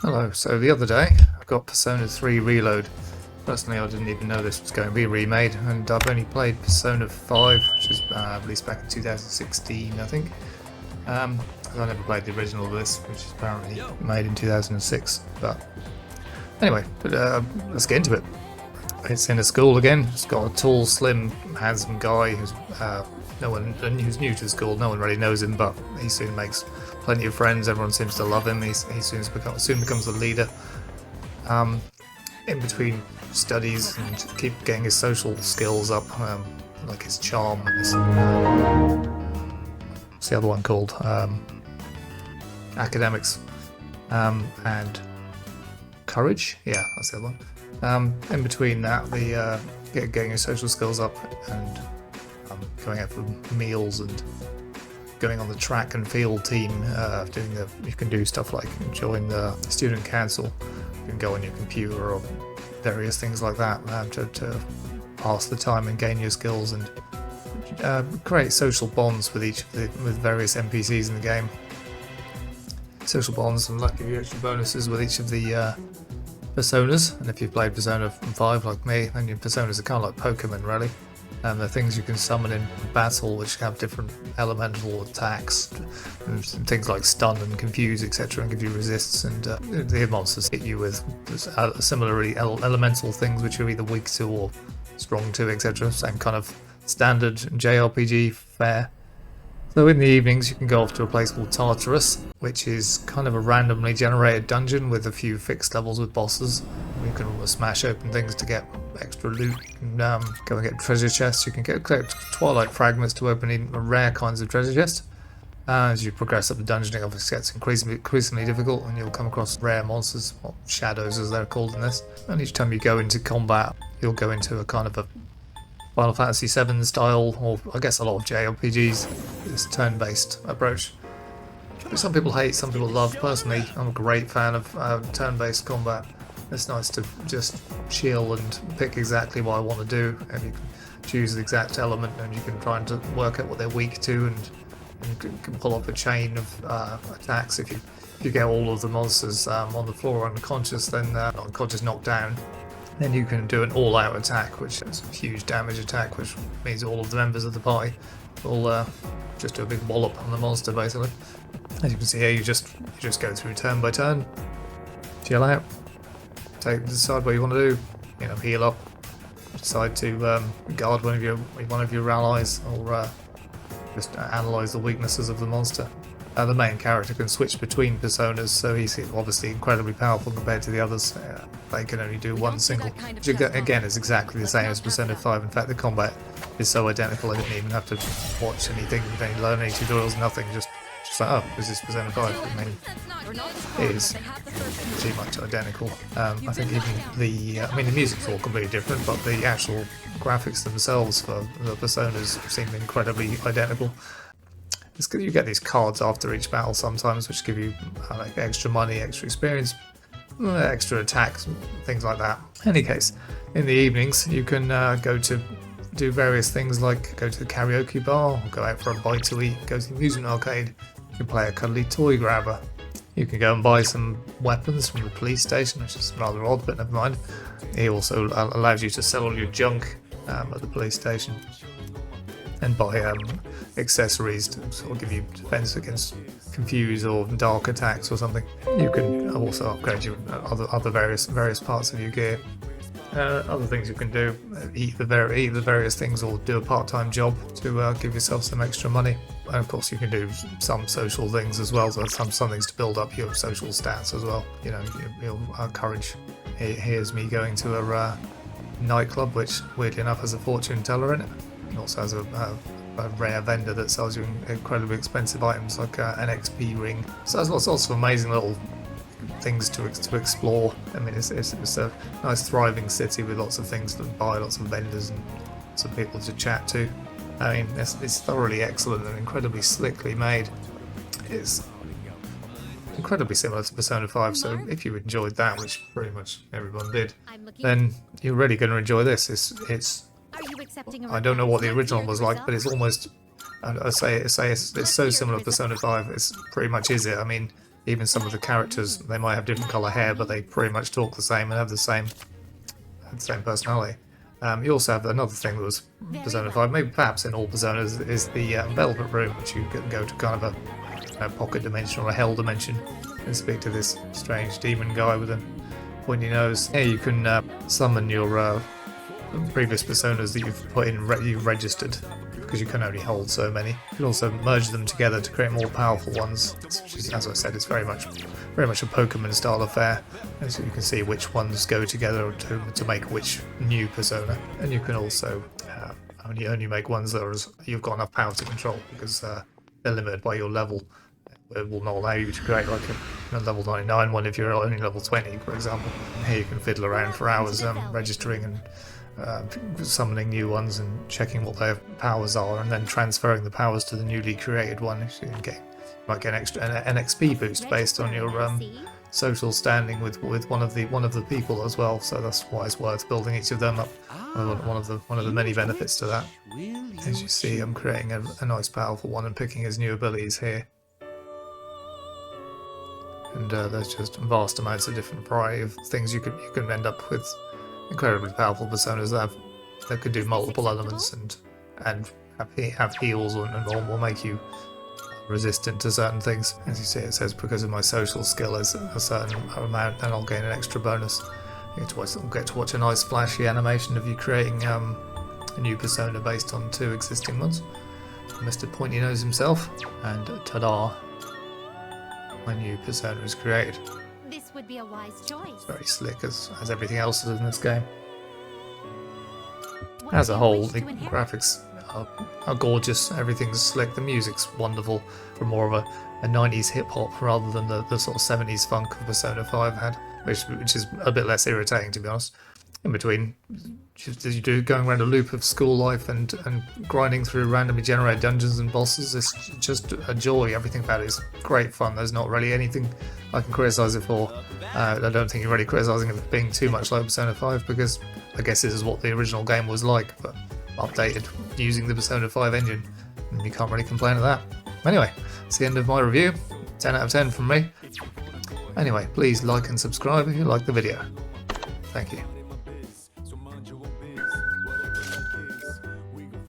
Hello, so the other day I got Persona 3 Reload. Personally, I didn't even know this was going to be remade, and I've only played Persona 5, which was released back in 2016, I think. I never played the original of this, which is apparently made in 2006. But anyway, let's get into it. It's in a school again. It's got a tall, slim, handsome guy who's who's new to the school. No one really knows him, but he soon makes plenty of friends. Everyone seems to love him. He soon becomes the leader. In between studies and keep getting his social skills up, like his charm and his what's the other one called? Academics and courage. Yeah, that's the other one. In between that, the getting your social skills up and going out for meals and going on the track and field team, you can do stuff like join the student council. You can go on your computer or various things like that to pass the time and gain your skills and create social bonds with with various NPCs in the game. Social bonds and give you extra bonuses with each of the personas, and if you've played Persona 5 like me, then your personas are kind of like Pokemon really. And the things you can summon in battle which have different elemental attacks, and things like stun and confuse, etc., and give you resists, and the monsters hit you with similarly elemental things which you're either weak to or strong to, etc. Same kind of standard JRPG fare. So in the evenings you can go off to a place called Tartarus, which is kind of a randomly generated dungeon with a few fixed levels with bosses. You can smash open things to get extra loot and go and get treasure chests. You can collect Twilight fragments to open in rare kinds of treasure chests. As you progress up the dungeon, it obviously gets increasingly difficult, and you'll come across rare monsters, or shadows as they're called in this. And each time you go into combat, you'll go into a kind of a Final Fantasy VII style, or I guess a lot of JRPGs, this turn-based approach. Which some people hate, some people love. Personally, I'm a great fan of turn-based combat. It's nice to just chill and pick exactly what I want to do, and you can choose the exact element, and you can try and work out what they're weak to, and you can pull up a chain of attacks. If you get all of the monsters on the floor unconscious, then knocked down, then you can do an all-out attack, which is a huge damage attack, which means all of the members of the party will just do a big wallop on the monster, basically. As you can see here, you just go through turn by turn, chill out, decide what you want to do, heal up, decide to guard one of your allies, or just analyze the weaknesses of the monster. The main character can switch between personas, so he's obviously incredibly powerful compared to the others. They can only do one single, which again is exactly the same as Persona 5. In fact, the combat is so identical I didn't even have to watch anything, learn any tutorials, nothing, just like, oh, is this Persona 5? I mean, it is pretty much identical. I think even the music's all completely different, but the actual graphics themselves for the personas seem incredibly identical. You get these cards after each battle sometimes, which give you like extra money, extra experience, extra attacks, things like that. In any case, in the evenings you can go to do various things like go to the karaoke bar, or go out for a bite to eat, go to the amusement arcade. You can play a cuddly toy grabber. You can go and buy some weapons from the police station, which is rather odd, but never mind. He also allows you to sell all your junk at the police station, and buy accessories to sort of give you defense against confuse or dark attacks or something. You can also upgrade your other various parts of your gear. Other things you can do: eat the various things, or do a part-time job to give yourself some extra money. And of course, you can do some social things as well. So some things to build up your social stats as well. Your courage. Here's me going to a nightclub, which weirdly enough has a fortune teller in it. It also has a rare vendor that sells you incredibly expensive items like an XP ring. So there's lots of amazing little things to explore. I mean, it's a nice thriving city with lots of things to buy, lots of vendors and some people to chat to. I mean, it's thoroughly excellent and incredibly slickly made. It's incredibly similar to Persona 5, so if you enjoyed that, which pretty much everyone did, then you're really going to enjoy this. It's I don't know what the original was like, but it's almost, I say it's so similar to Persona 5, it's pretty much is it. I mean, Even some of the characters, they might have different colour hair, but they pretty much talk the same and have the same personality. You also have another thing that was Persona 5, maybe perhaps in all Personas, is the Velvet Room, which you can go to kind of a pocket dimension or a hell dimension and speak to this strange demon guy with a pointy nose. Here you can summon your previous personas that you've put in, you've registered, because you can only hold so many. You can also merge them together to create more powerful ones, which is, as I said, it's very much a Pokemon style affair, and so you can see which ones go together to make which new persona. And you can also only make ones that are you've got enough power to control, because they're limited by your level. It will not allow you to create like a level 99 one if you're only level 20, for example. Here you can fiddle around for hours registering and summoning new ones and checking what their powers are, and then transferring the powers to the newly created one. So you might get an XP boost based on your social standing with one of the people as well. So that's why it's worth building each of them up. One of the many benefits to that. As you see, I'm creating a nice powerful one and picking his new abilities here. And there's just vast amounts of different variety of things you can end up with. Incredibly powerful personas that could do multiple elements and have heals or make you resistant to certain things. As you see, it says because of my social skill is a certain amount, then I'll gain an extra bonus. You get to watch a nice flashy animation of you creating a new persona based on 2 existing ones. Mr. Pointy Nose himself, and ta-da! My new persona is created. This would be a wise choice. It's very slick as everything else is in this game. As a whole, the graphics are gorgeous, everything's slick, the music's wonderful, for more of a 90s hip-hop rather than the sort of 70s funk of Persona 5 had, which is a bit less irritating, to be honest. In between, as you do, going around a loop of school life and grinding through randomly generated dungeons and bosses, it's just a joy. Everything about it is great fun. There's not really anything I can criticise it for. I don't think you're really criticising it for being too much like Persona 5, because I guess this is what the original game was like, but updated using the Persona 5 engine, and you can't really complain at that. Anyway, it's the end of my review. 10 out of 10 from me. Anyway, please like and subscribe if you like the video. Thank you.